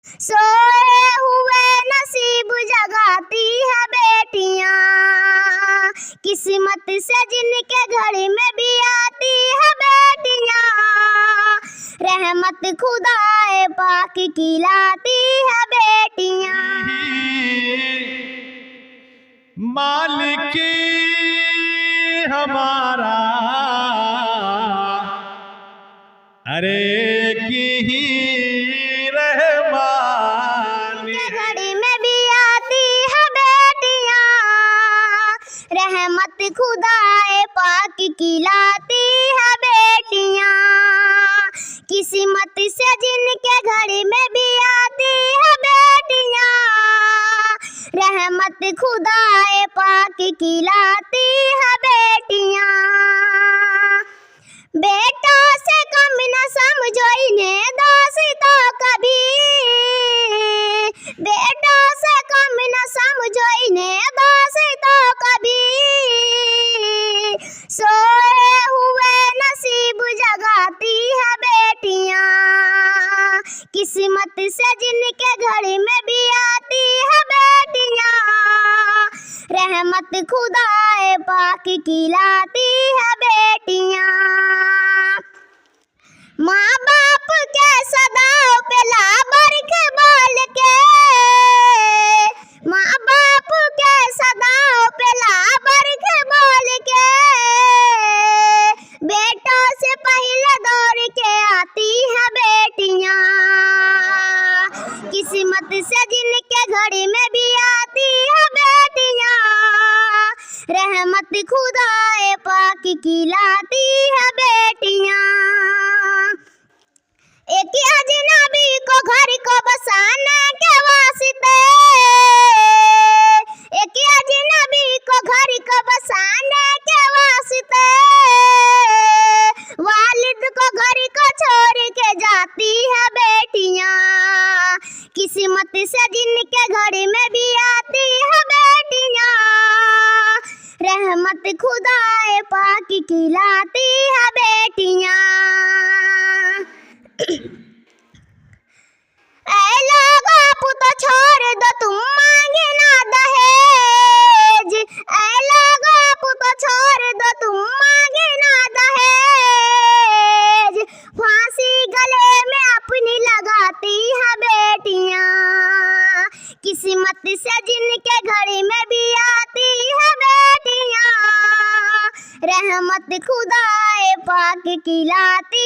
सोए हुए नसीब जगाती है बेटियां, किस्मत से जिनके घर में भी आती है बेटियां, रहमत खुदाए पाक की लाती है बेटियां। मालिक हमारा अरे की ही रहमानी, घड़ी में भी आती है बेटियां, रहमत खुदाए पाक की लाती है बेटियां, किस्मत से जिनके घड़ी में भी आती है बेटियां, रहमत खुदाए पाक की लाती है बेटियां। बेटा से कम न समझो इन्हें दोस्तों कभी, बेटा से कम न समझो इन्हें दोस्तों कभी, सोए हुए नसीब जगाती है बेटियां, किस्मत से जिनके घर में भी आती है बेटियां, रहमत खुदाए पाक की लाती है बेटियां। माँ बाप के सदाओं पे लाबर के बोल के, माँ बाप के सदाओं पे लाबर के बोल के, बेटों से पहले दौड़ के आती है बेटियां, किस्मत से जिनके घड़ी में भी आती है बेटियां, रहमत खुदाए पाक की लाती है बेटियां। एक अजनबी को घर को बसाने के वास्ते, एक अजनबी को घर को बसाने के वास्ते, वालिद को घर को छोड़ के जाती है बेटियां, किस्मत से जिनके घर में भी आती है बेटियां, रहमत खुदाए पाक की लाती है बेटियां। ऐ लोगों पुतो छोड़ दो तुम मांगे ना दहेज, ऐ लोगों पुतो छोड़ दो तुम मांगे ना दहेज, फांसी गले में अपनी लगाती है बेटियां, किस्मत से जिनके घड़ी में भी आती है बेटियां, रहमत खुदाए पाक की लाती